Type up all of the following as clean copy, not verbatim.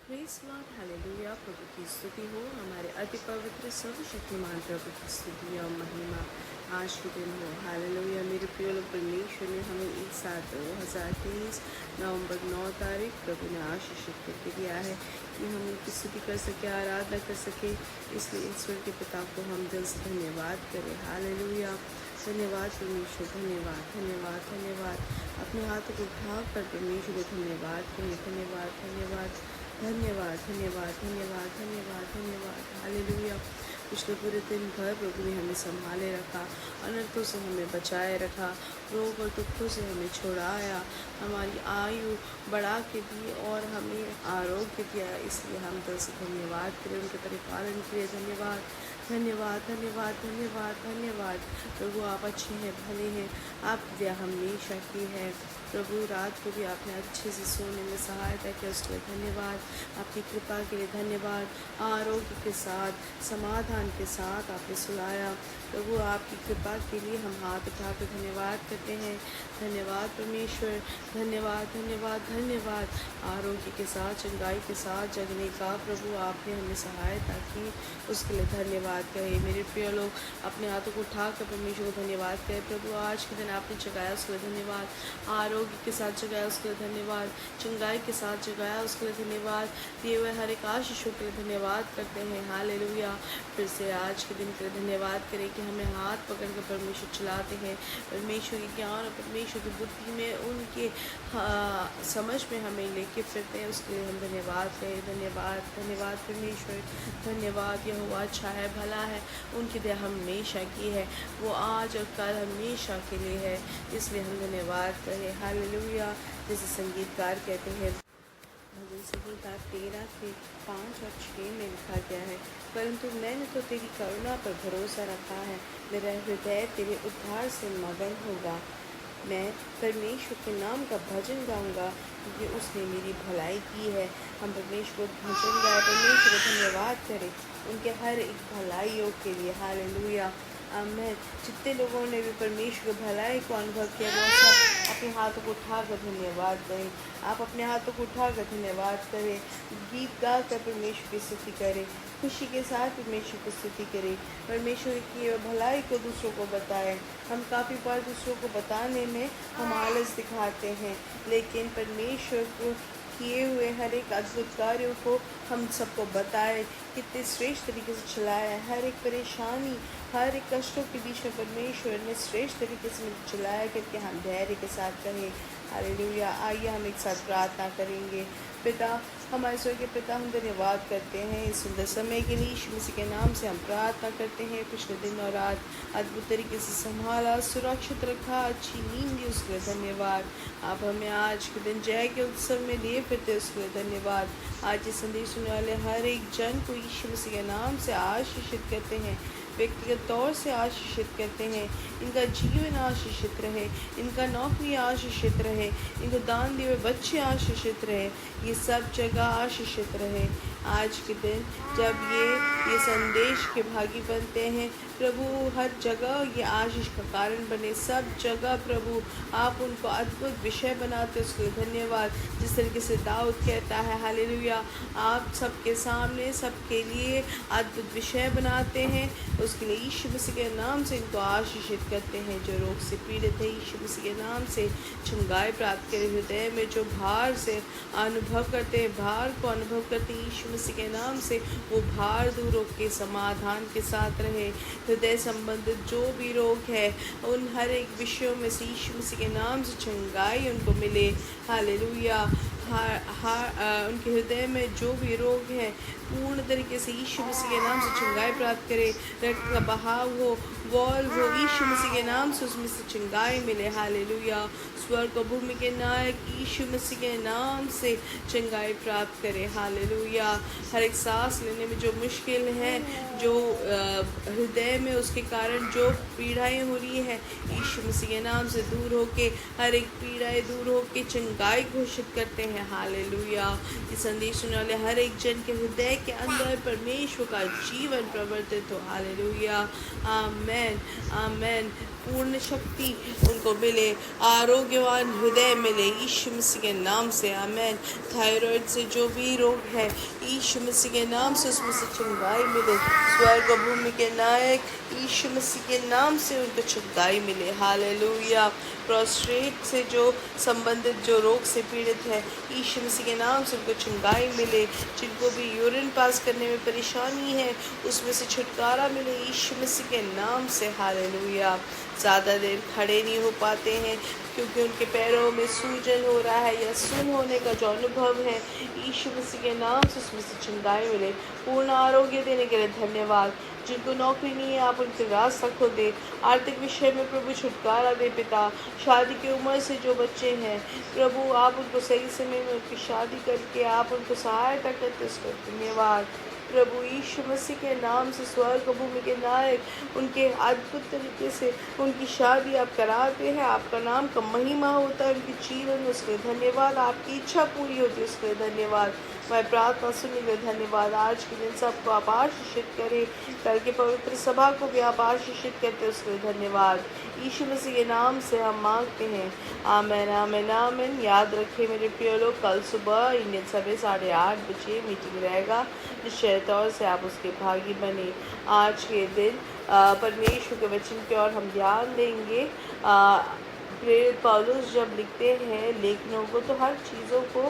Praise Lord, hallelujah. प्रभु की स्तुति हो। हमारे अति पवित्र सर्वशक्तिमान प्रभु की स्तुति और महिमा आज के दिन हो। हालेलुया। मेरे प्रिय लोग, परमेश्वर ने हमें एक साथ 2023 नवंबर 9 तारीख प्रभु ने आशीषित करके दिया है कि हम उनकी स्तुति कर सके, आराधना कर सके। इसलिए ईश्वर के पिता को हम दिल से धन्यवाद करें। हालेलुया। धन्यवाद परमेश्वर, धन्यवाद धन्यवाद धन्यवाद। अपने हाथों को उठाकर परमेश्वर को धन्यवाद करें। धन्यवाद धन्यवाद धन्यवाद धन्यवाद धन्यवाद धन्यवाद धन्यवाद। हालेलुया। पिछले पूरे दिन भर प्रभु ने हमें संभाले रखा, अनर्थों से हमें बचाए रखा, रोग और दुखों से हमें छुड़ाया, हमारी आयु बढ़ा के दी और हमें आरोग्य दिया। इसलिए हम दिल से धन्यवाद करें, उनके परिपालन के लिए धन्यवाद धन्यवाद धन्यवाद धन्यवाद धन्यवाद। प्रभु आप अच्छे हैं, भले हैं, आप दया हमेशा की है। प्रभु रात को भी आपने अच्छे से सोने में सहायता की, उसके लिए धन्यवाद। आपकी कृपा के लिए धन्यवाद। आरोग्य के साथ, समाधान के साथ आपने सुलाया। प्रभु आपकी कृपा के लिए हम हाथ उठाकर धन्यवाद करते हैं। धन्यवाद परमेश्वर, धन्यवाद धन्यवाद धन्यवाद। आरोग्य के साथ, चंगाई के साथ जगने का प्रभु आपने हमें सहायता की, उसके लिए धन्यवाद कहे। मेरे प्रिय लोग, अपने हाथों को उठाकर परमेश्वर को धन्यवाद करें। प्रभु आज के दिन आपने जगाया, उसके लिए धन्यवाद। आरोग्य के साथ जगाया, उसके लिए धन्यवाद। चंगाई के साथ जगाया, उसके लिए धन्यवाद। दिए हुए हर एक आशीषों के लिए धन्यवाद करते हैं। हालेलुया। फिर से आज के दिन के लिए धन्यवाद करें कि हमें हाथ पकड़ कर परमेश्वर चलाते हैं। परमेश्वर के ज्ञान और परमेश्वर की बुद्धि में, उनके समझ में हमें लेके फिरते हैं, उसके लिए हम धन्यवाद करें। धन्यवाद धन्यवाद परमेश्वर, धन्यवाद। यहोवा अच्छा है, भला है, उनकी दया हमेशा की है, वो आज और कल हमेशा के लिए है, इसलिए हम धन्यवाद करें। हालेलुया। जैसे संगीतकार कहते हैं, भजन संहिता 13 के 5 और 6 में लिखा गया है, परंतु मैंने तो तेरी करुणा पर भरोसा रखा है, मेरा हृदय तेरे उद्धार से मगन होगा। मैं परमेश्वर के नाम का भजन गाऊंगा क्योंकि उसने मेरी भलाई की है। हम परमेश्वर को भजन गाए, परमेश्वर को धन्यवाद करें उनके हर एक भलाइयों के लिए। हालेलुया। आमीन। जितने लोगों ने भी परमेश्वर की भलाई को अनुभव किया, वो सब अपने हाथों को उठाकर धन्यवाद करें। आप अपने हाथों को उठाकर धन्यवाद करें, गीत गा कर परमेश्वर की स्तुति करें, खुशी के साथ परमेश्वर की स्तुति करें, परमेश्वर की भलाई को दूसरों को बताएं। हम काफ़ी बार दूसरों को बताने में हम आलस दिखाते हैं, लेकिन परमेश्वर को किए हुए हर एक अद्भुत कार्यों को हम सबको बताएं, कितने श्रेष्ठ तरीके से चलाया है। हर एक परेशानी, हर एक कष्टों के बीच में परमेश्वर ने श्रेष्ठ तरीके से चलाया करके हम धैर्य के साथ कहें। हालेलुया। आइए हम एक साथ प्रार्थना करेंगे। पिता, हमारे स्वर्गीय पिता, हम धन्यवाद करते हैं इस सुंदर समय के लिए। यीशु मसीह के नाम से हम प्रार्थना करते हैं। पिछले दिन और रात अद्भुत तरीके से संभाला, सुरक्षित रखा, अच्छी नींद दी, उसके लिए धन्यवाद। आप हमें आज के दिन जय के उत्सव में लिए फिरते, उसके लिए धन्यवाद। आज ये संदेश सुनने वाले हर एक जन को यीशु मसीह के नाम से आशीषित करते हैं, व्यक्तिगत तौर से आशीषित करते हैं। इनका जीवन आशीषित रहे, इनका नौकरी आशीषित रहे, इनको दान दिए हुए बच्चे आशीषित रहे, ये सब जगह आशीषित रहे। आज के दिन जब ये संदेश के भागी बनते हैं, प्रभु हर जगह ये आशीष का कारण बने। सब जगह प्रभु आप उनको अद्भुत विषय बनाते, उसके लिए धन्यवाद। जिस तरीके से दाऊद कहता है, हालेलुया, आप सबके सामने सबके लिए अद्भुत विषय बनाते हैं, उसके लिए यीशु मसीह के नाम से इनको आशीषित करते हैं। जो रोग से पीड़ित है, यीशु मसीह के नाम से चंगाई प्राप्त करें। हृदय में जो भार से अनुभव करते हैं, भार को अनुभव करते हैं, यीशु मसीह के नाम से वो भार दूर होकर समाधान के साथ रहे। हृदय संबंधित जो भी रोग है, उन हर एक विषयों में से यीशु मसीह के नाम से चंगाई उनको मिले। हालेलुया। उनके हृदय में जो भी रोग है, पूर्ण तरीके से यीशु मसीह के नाम से चंगाई प्राप्त करे। रक्त का बहाव हो, वॉल्व हो, यीशु मसीह के नाम से उसमें से चंगाई मिले। हालेलुया। स्वर्ग और भूमि के नायक यीशु मसीह के नाम से चंगाई प्राप्त करे। हालेलुया। हर एक सांस लेने में जो मुश्किल है, जो हृदय में उसके कारण जो पीड़ाएं हो रही हैं, यीशु मसीह के नाम से दूर होके हर एक पीड़ाएं दूर होके चंगाई घोषित करते हैं। हैं। हालेलुया। इस संदेश सुनने वाले हर एक जन के हृदय के अंदर परमेश्वर का जीवन प्रवर्तित हो। हालेलुया। आमेन आमेन। पूर्ण शक्ति उनको मिले, आरोग्यवान हृदय मिले यीशु मसीह के नाम से। आमेन। थायराइड से जो भी रोग है यीशु मसीह के नाम से उसमें से चंगाई मिले। स्वर्ग और भूमि के नायक यीशु मसीह के नाम से उनको चंगाई मिले। हालेलुया। प्रोस्ट्रेट से जो संबंधित जो रोग से पीड़ित है यीशु मसीह के नाम से उनको चंगाई मिले। जिनको भी यूरिन पास करने में परेशानी है उसमें से छुटकारा मिले यीशु मसीह के नाम से। हालेलुया। ज़्यादा देर खड़े नहीं हो पाते हैं क्योंकि उनके पैरों में सूजन हो रहा है या सुन होने का जो अनुभव है यीशु मसीह के नाम से उसमें से चंगाई मिले। पूर्ण आरोग्य देने के लिए धन्यवाद। जिनको नौकरी नहीं है आप उनके रास्ता खोल दे। आर्थिक विषय में प्रभु छुटकारा दे पिता। शादी की उम्र से जो बच्चे हैं प्रभु आप उनको सही समय में उनकी शादी करके आप उनको सहायता करते उसको धन्यवाद। प्रभु यीशु मसीह के नाम से स्वर्ग भूमि के नायक उनके अद्भुत तरीके से उनकी शादी आप कराते हैं। आपका नाम का महिमा होता है उनके जीवन में, उसके धन्यवाद। आपकी इच्छा पूरी होती है उसके धन्यवाद। मैं प्रार्थना सुनने के धन्यवाद। आज के दिन सबको आप आशीषित करें। कल की पवित्र सभा को भी आप आशीषित करते हैं उसके धन्यवाद। यीशु मसीह के नाम से हम मांगते हैं। आमेन आमेन आमेन। याद रखें मेरे प्रिय लोग, कल सुबह इंडियन समय 8:30 बजे मीटिंग रहेगा। निश्चय तौर से आप उसके भागी बने। आज के दिन परमेश्वर के वचन की ओर हम ध्यान देंगे। प्रेरित पौलुस जब लिखते हैं लेखनों को तो हर चीज़ों को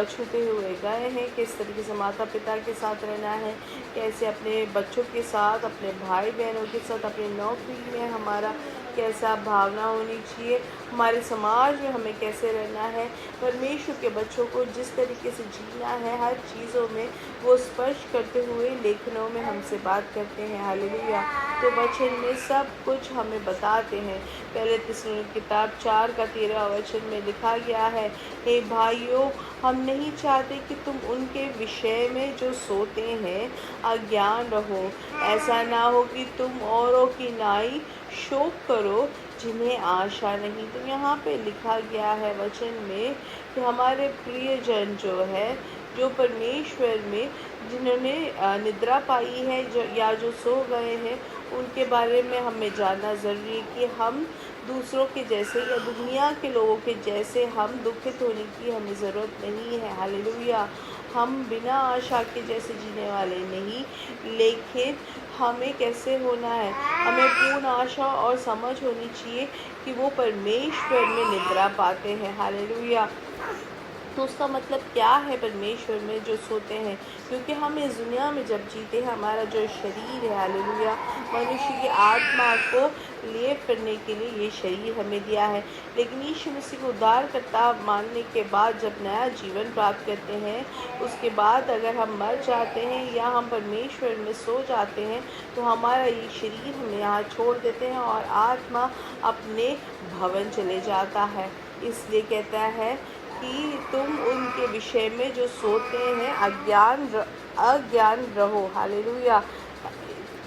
छूते हुए गए हैं। किस तरीके से माता पिता के साथ रहना है, कैसे अपने बच्चों के साथ, अपने भाई बहनों के साथ, अपनी नौकरी में हमारा कैसा भावना होनी चाहिए, हमारे समाज में हमें कैसे रहना है, परमेश्वर के बच्चों को जिस तरीके से जीना है, हर चीज़ों में वो स्पर्श करते हुए लेखनों में हमसे बात करते हैं। हालेलुया। तो वचन में सब कुछ हमें बताते हैं। पहले थिस्सलुनीके किताब 4:13 में लिखा गया है, हे भाइयों हम नहीं चाहते कि तुम उनके विषय में जो सोते हैं अज्ञान रहो। ऐसा ना हो कि तुम औरों की नाई शोक करो जिन्हें आशा नहीं। तो यहाँ पे लिखा गया है वचन में कि हमारे प्रियजन जो है, जो परमेश्वर में जिन्होंने निद्रा पाई है जो या जो सो गए हैं, उनके बारे में हमें जानना ज़रूरी है कि हम दूसरों के जैसे या दुनिया के लोगों के जैसे हम दुखित होने की हमें ज़रूरत नहीं है। हालेलुया। हम बिना आशा के जैसे जीने वाले नहीं, लेकिन हमें कैसे होना है, हमें पूर्ण आशा और समझ होनी चाहिए कि वो परमेश्वर में निद्रा पाते हैं। हालेलुया। तो उसका मतलब क्या है परमेश्वर में जो सोते हैं, क्योंकि हम इस दुनिया में जब जीते हैं हमारा जो शरीर है, हालेलुया, मनुष्य की आत्मा को लिए फिरने के लिए ये शरीर हमें दिया है। लेकिन यीशु मसीह को उद्धारकर्ता मानने के बाद जब नया जीवन प्राप्त करते हैं, उसके बाद अगर हम मर जाते हैं या हम परमेश्वर में सो जाते हैं तो हमारा ये शरीर हम यहाँ छोड़ देते हैं और आत्मा अपने भवन चले जाता है। इसलिए कहता है कि तुम उनके विषय में जो सोते हैं अज्ञान रहो। हालेलुया।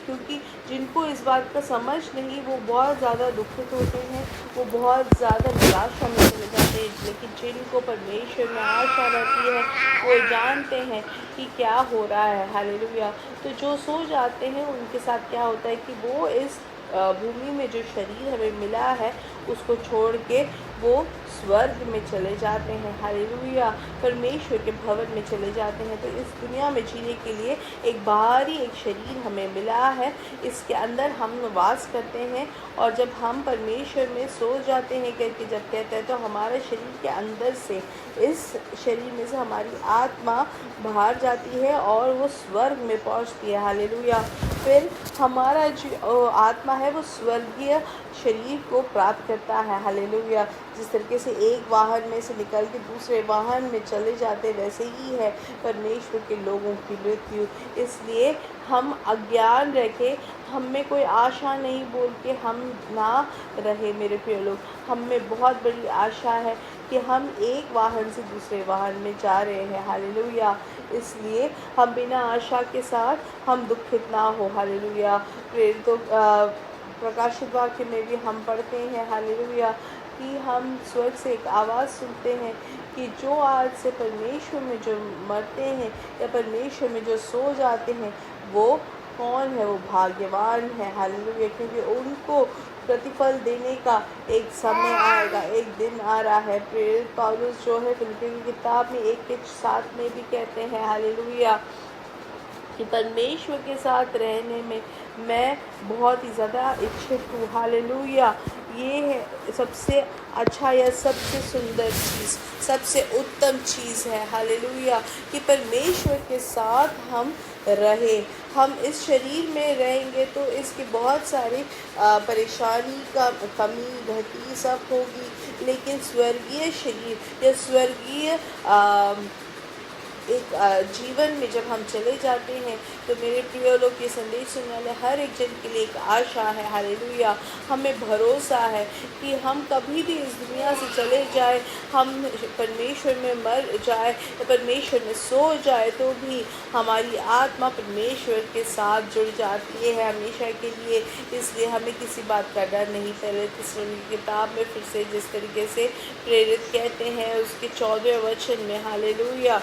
क्योंकि जिनको इस बात का समझ नहीं वो बहुत ज़्यादा दुखित होते हैं, वो बहुत ज़्यादा निराशा में चले जाते हैं। लेकिन जिनको परमेश्वर में आशा रहती है वो जानते हैं कि क्या हो रहा है। हालेलुया। तो जो सो जाते हैं उनके साथ क्या होता है कि वो इस भूमि में जो शरीर हमें मिला है उसको छोड़ के वो स्वर्ग में चले जाते हैं। हालेलुया। परमेश्वर के भवन में चले जाते हैं। तो इस दुनिया में जीने के लिए एक बाहरी एक शरीर हमें मिला है, इसके अंदर हम वास करते हैं। और जब हम परमेश्वर में सो जाते हैं करके जब कहते हैं तो हमारे शरीर के अंदर से, इस शरीर में से हमारी आत्मा बाहर जाती है और वो स्वर्ग में पहुंचती है। हालेलुया। फिर हमारा जो आत्मा है वो स्वर्गीय शरीर को प्राप्त करता है। हालेलुया। जिस तरीके से एक वाहन में से निकल के दूसरे वाहन में चले जाते वैसे ही है परमेश्वर के लोगों की मृत्यु। इसलिए हम अज्ञान रखें, हम में कोई आशा नहीं बोल के हम ना रहे मेरे प्रिय लोग। हम में बहुत बड़ी आशा है कि हम एक वाहन से दूसरे वाहन में जा रहे हैं। हालेलुया। इसलिए हम बिना आशा के साथ हम दुखित ना हो। हालेलुया। प्रेरितों प्रकाशित वाक्य में भी हम पढ़ते हैं, हालेलुया, कि हम स्वर्ग से एक आवाज़ सुनते हैं कि जो आज से परमेश्वर में जो मरते हैं या परमेश्वर में जो सो जाते हैं वो कौन है, वो भाग्यवान है। हालेलुया, क्योंकि उनको प्रतिफल देने का एक समय आएगा, एक दिन आ रहा है। प्रेरित पौलुस जो है फिलिप्पियों की किताब में 1:7 में भी कहते हैं हालेलुया कि परमेश्वर के साथ रहने में मैं बहुत ही ज़्यादा इच्छुक हूँ। हालेलुया, ये है सबसे अच्छा या सबसे सुंदर चीज़, सबसे उत्तम चीज़ है। हालेलुया, कि परमेश्वर के साथ हम रहे। हम इस शरीर में रहेंगे तो इसकी बहुत सारी परेशानी का कमी घटी सब होगी, लेकिन स्वर्गीय शरीर या स्वर्गीय एक जीवन में जब हम चले जाते हैं तो मेरे प्रिय लोग, ये संदेश सुनने वाले हर एक जन के लिए एक आशा है। हालेलुया, हमें भरोसा है कि हम कभी भी इस दुनिया से चले जाए, हम परमेश्वर में मर जाए या परमेश्वर में सो जाए, तो भी हमारी आत्मा परमेश्वर के साथ जुड़ जाती है हमेशा के लिए। इसलिए हमें किसी बात का डर नहीं। पहले तिस्सलुनीकी की किताब में फिर से जिस तरीके से प्रेरित कहते हैं उसके 14वें वचन में हालेलुया,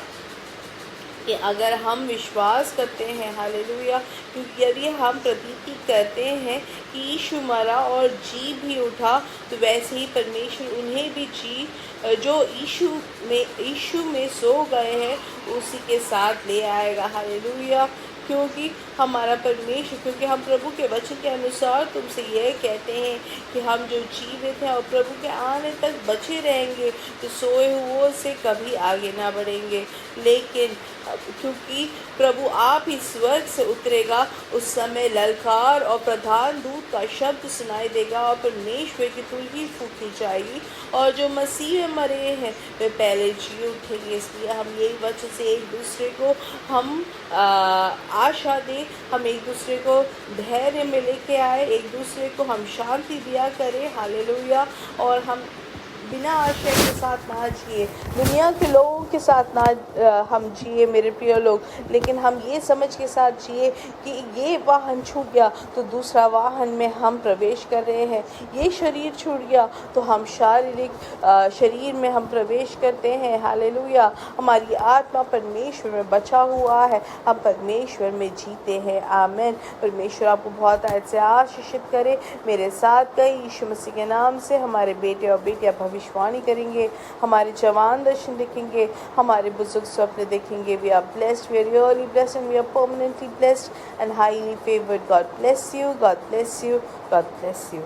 कि अगर हम विश्वास करते हैं हालेलुया, क्योंकि यदि हम प्रतीति करते हैं कि यीशु मरा और जी भी उठा, तो वैसे ही परमेश्वर उन्हें भी जो यीशु में सो गए हैं उसी के साथ ले आएगा। हालेलुया, क्योंकि हमारा परमेश्वर, क्योंकि हम प्रभु के वचन के अनुसार तुमसे यह कहते हैं कि हम जो जीवित हैं और प्रभु के आने तक बचे रहेंगे तो सोए हुओं से कभी आगे ना बढ़ेंगे। लेकिन क्योंकि प्रभु आप ही स्वर्ग से उतरेगा, उस समय ललकार और प्रधान दूत का शब्द सुनाई देगा और परमेश्वर की तुरही फूंकी जाएगी और जो मसीह में मरे हैं वे पहले जी उठेंगे। इसलिए हम यही वचन से एक दूसरे को हम आशा दें, हम एक दूसरे को धैर्य में लेके आए, एक दूसरे को हम शांति दिया करें। हालेलुया, और हम बिना आशय के साथ ना जिए, दुनिया के लोगों के साथ ना हम जिए मेरे प्रिय लोग, लेकिन हम ये समझ के साथ जिए कि ये वाहन छूट गया तो दूसरा वाहन में हम प्रवेश कर रहे हैं, ये शरीर छूट गया तो हम शारीरिक शरीर में हम प्रवेश करते हैं। हालेलुया, हमारी आत्मा परमेश्वर में बचा हुआ है, हम परमेश्वर में जीते हैं। आमीन। परमेश्वर आपको बहुत अच्छे आशीषित करे। मेरे साथ कई यीशु मसीह के नाम से हमारे बेटे और बेटियां भविष्यवाणी करेंगे, हमारे जवान दर्शन देखेंगे, हमारे बुजुर्ग स्वप्न देखेंगे। We are blessed, we are really blessed and we are permanently blessed and highly favoured. God bless you, God bless you, God bless you.